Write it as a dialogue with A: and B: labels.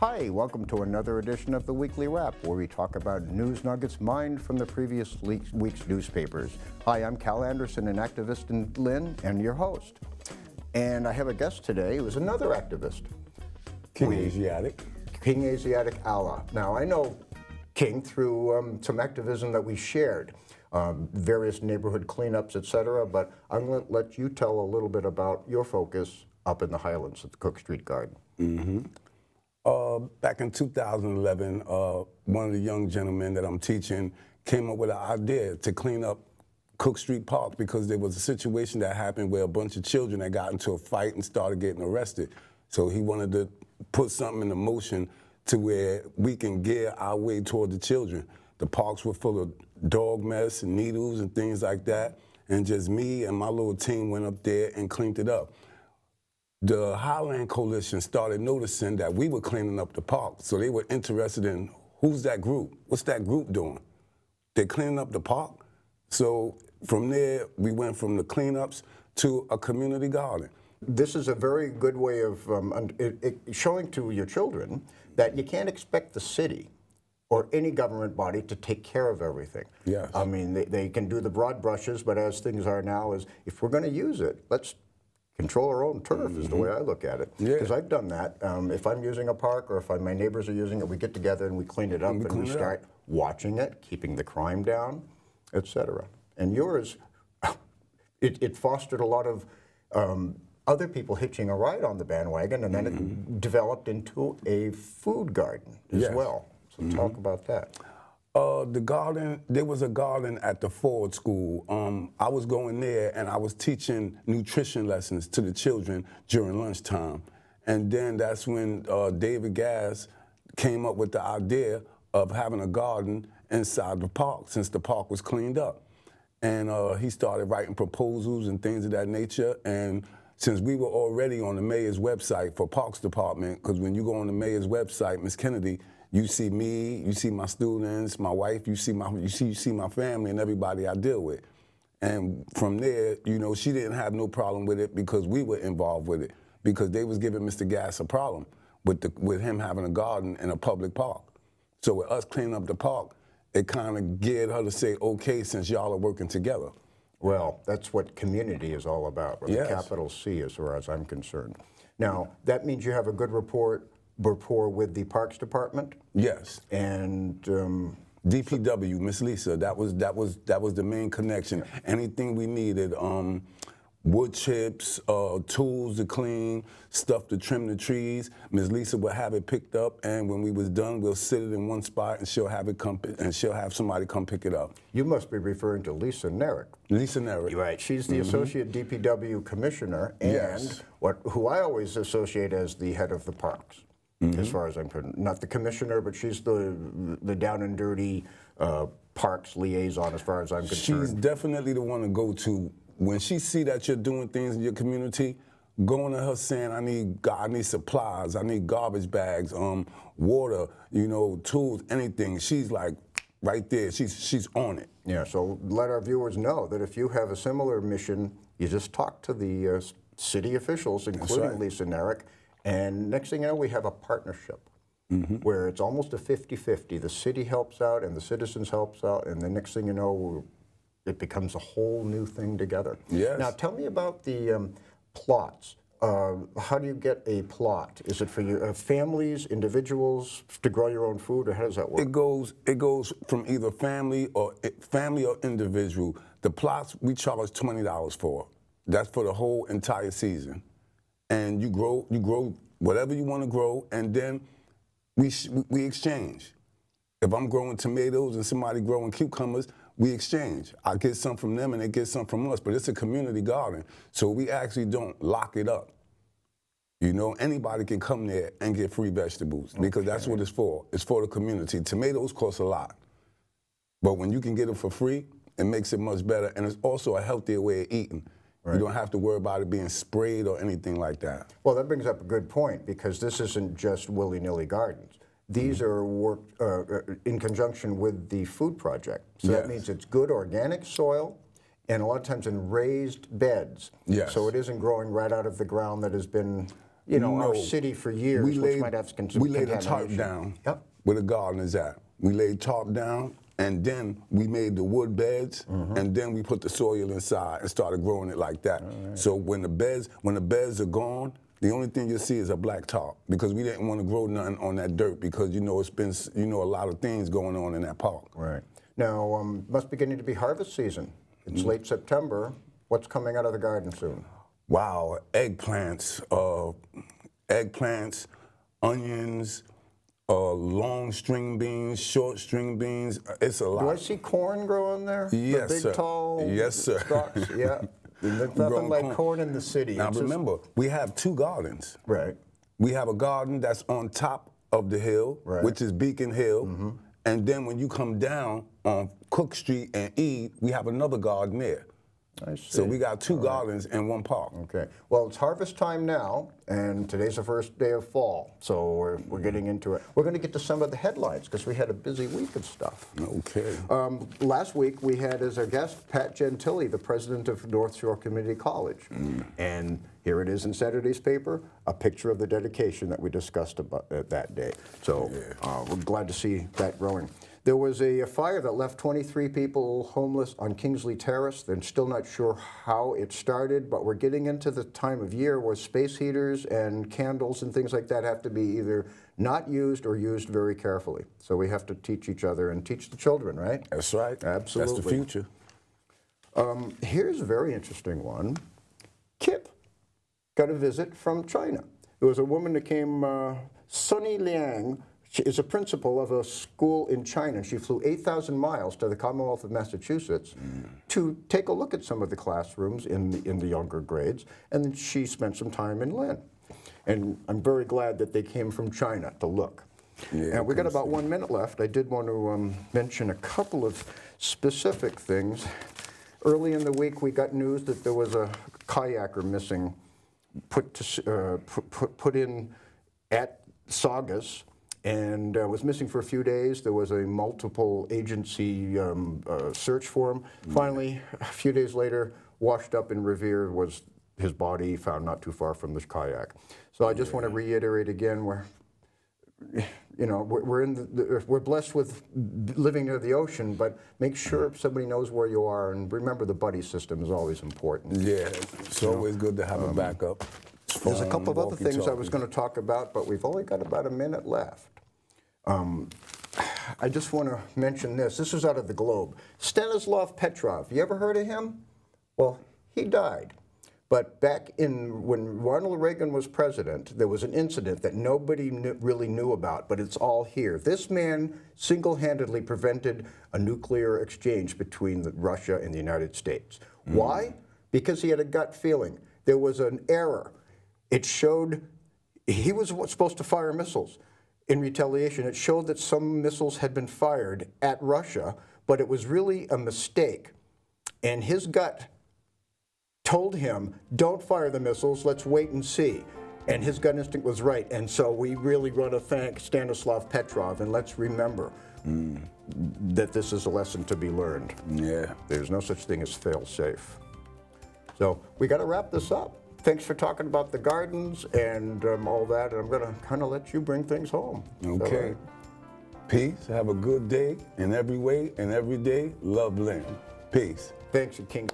A: Hi, welcome to another edition of the Weekly Wrap, where we talk about news nuggets mined from the previous week's newspapers. Hi, I'm Cal Anderson, an activist in Lynn, and your host. And I have a guest today who is another activist.
B: Kingasiatic.
A: Kingasiatic Allah. Now, I know King through some activism that we shared, various neighborhood cleanups, etc., but I'm going to let you tell a little bit about your focus up in the Highlands at the Cook Street Garden.
B: Back in 2011, one of the young gentlemen that I'm teaching came up with an idea to clean up Cook Street Park because there was a situation that happened where a bunch of children had got into a fight and started getting arrested. So he wanted to put something into motion to where we can gear our way toward the children. The parks were full of dog mess and needles and things like that, and just me and my little team went up there and cleaned it up. The Highlands Coalition started noticing that we were cleaning up the park, so they were interested in who's that group? What's that group doing? They're cleaning up the park? So from there, we went from the cleanups to a community garden.
A: This is a very good way of showing to your children that you can't expect the city or any government body to take care of everything.
B: Yes.
A: I mean, they can do the broad brushes, but as things are now, is if we're going to use it, let's control our own turf is the way I look at it. Because I've done that. If I'm using a park or if my neighbors are using it, we get together and we clean it up and we start watching it, keeping the crime down, etc. And yours, it fostered a lot of other people hitching a ride on the bandwagon, and then it developed into a food garden as well. So talk about that.
B: The garden, there was a garden at the Ford School. I was going there and I was teaching nutrition lessons to the children during lunchtime. And then that's when David Gass came up with the idea of having a garden inside the park since the park was cleaned up. And he started writing proposals and things of that nature. And since we were already on the mayor's website for Parks Department, because when you go on the mayor's website, Ms. Kennedy, you see me, you see my students, my wife, you see my family and everybody I deal with. And from there, you know, she didn't have no problem with it because we were involved with it, because they was giving Mr. Gass a problem with him having a garden in a public park. So with us cleaning up the park, it kind of geared her to say, okay, since y'all are working together.
A: Well, that's what community is all about, with a capital C as far as I'm concerned. Now, that means you have a good rapport with the Parks Department?
B: Yes.
A: And
B: DPW, Miss Lisa, that was the main connection. Anything we needed, wood chips, tools to clean, stuff to trim the trees, Miss Lisa would have it picked up, and when we was done, we'll sit it in one spot and she'll have it she'll have somebody come pick it up.
A: You must be referring to Lisa Nerick.
B: Lisa Nerick.
A: Right. She's the Associate DPW Commissioner and who I always associate as the head of the parks. As far as I'm concerned, not the commissioner, but she's the down and dirty parks liaison as far as I'm concerned.
B: She's definitely the one to go to. When she see that you're doing things in your community, going to her saying, I need supplies, I need garbage bags, water, you know, tools, anything. She's like right there. She's on it.
A: Yeah. So let our viewers know that if you have a similar mission, you just talk to the city officials, including Lisa Nerick. And next thing you know, we have a partnership where it's almost a 50-50. The city helps out and the citizens helps out, and the next thing you know, it becomes a whole new thing together.
B: Yes.
A: Now, tell me about the plots. How do you get a plot? Is it for your families, individuals, to grow your own food, or how does that work?
B: It goes from either family or individual. The plots we charge $20 for. That's for the whole entire season. And you grow whatever you want to grow, and then we exchange. If I'm growing tomatoes and somebody growing cucumbers, we exchange. I get some from them and they get some from us, but it's a community garden, so we actually don't lock it up. You know, anybody can come there and get free vegetables because that's what it's for. It's for the community. Tomatoes cost a lot, but when you can get them for free, it makes it much better, and it's also a healthier way of eating. You don't have to worry about it being sprayed or anything like that.
A: Well, that brings up a good point, because this isn't just willy-nilly gardens. These are worked in conjunction with the food project. So that means it's good organic soil, and a lot of times in raised beds.
B: Yes.
A: So it isn't growing right out of the ground that has been our city for years, which might have some
B: we laid a tarp
A: contamination.
B: down
A: Yep.
B: where the garden is at. We laid tarp down, and then we made the wood beds, and then we put the soil inside and started growing it like that.
A: Right.
B: So when the beds are gone, the only thing you'll see is a black tarp, because we didn't want to grow nothing on that dirt, because it's been a lot of things going on in that park.
A: Right. Now, must be getting to be harvest season. It's late September. What's coming out of the garden soon?
B: Wow, eggplants, onions, long string beans, short string beans. It's a lot.
A: Do I see corn growing there?
B: Yes,
A: the big,
B: sir.
A: tall
B: Yes, sir.
A: stalks? Yeah. There's nothing like corn in the city.
B: Now
A: It's just-
B: remember, we have two gardens.
A: Right.
B: We have a garden that's on top of the hill,
A: Right.
B: which is Beacon Hill. And then when you come down on Cook Street and Ede, we have another garden there.
A: I see.
B: So we got two gardens in one park.
A: Okay. Well, it's harvest time now, and today's the first day of fall, so we're getting into it. We're going to get to some of the headlines because we had a busy week of stuff.
B: Okay.
A: Last week we had as our guest Pat Gentile, the president of North Shore Community College, and here it is in Saturday's paper, a picture of the dedication that we discussed about that day. So we're glad to see that growing. There was a fire that left 23 people homeless on Kingsley Terrace. They're still not sure how it started, but we're getting into the time of year where space heaters and candles and things like that have to be either not used or used very carefully. So we have to teach each other and teach the children, right?
B: That's right.
A: Absolutely.
B: That's the future.
A: Here's a very interesting one. Kip got a visit from China. There was a woman that came, Sunny Liang. She is a principal of a school in China. She flew 8,000 miles to the Commonwealth of Massachusetts to take a look at some of the classrooms in the younger grades, and then she spent some time in Lynn. And I'm very glad that they came from China to look.
B: Yeah,
A: And we got about 1 minute left. I did want to mention a couple of specific things. Early in the week, we got news that there was a kayaker missing, put in at Saugus, and was missing for a few days. There was a multiple agency search for him. Finally, a few days later, washed up in Revere was his body found not too far from this kayak. So I just want to reiterate again, we're blessed with living near the ocean, but make sure somebody knows where you are, and remember the buddy system is always important.
B: Yeah, it's always good to have a backup.
A: There's a couple of other things I was
B: walkie-talkie.
A: going to talk about, but we've only got about a minute left. I just want to mention this. This is out of the Globe. Stanislav Petrov. You ever heard of him? Well, he died. But back when Ronald Reagan was president, there was an incident that nobody really knew about, but it's all here. This man single-handedly prevented a nuclear exchange between Russia and the United States. Why? Because he had a gut feeling. There was an error. It showed he was supposed to fire missiles. In retaliation, it showed that some missiles had been fired at Russia, but it was really a mistake. And his gut told him, don't fire the missiles, let's wait and see. And his gut instinct was right. And so we really want to thank Stanislav Petrov, and let's remember that this is a lesson to be learned.
B: Yeah.
A: There's no such thing as fail-safe. So we got to wrap this up. Thanks for talking about the gardens and all that, and I'm going to kind of let you bring things home.
B: Okay. Peace. Have a good day in every way and every day. Love Lynn. Peace.
A: Thanks, King.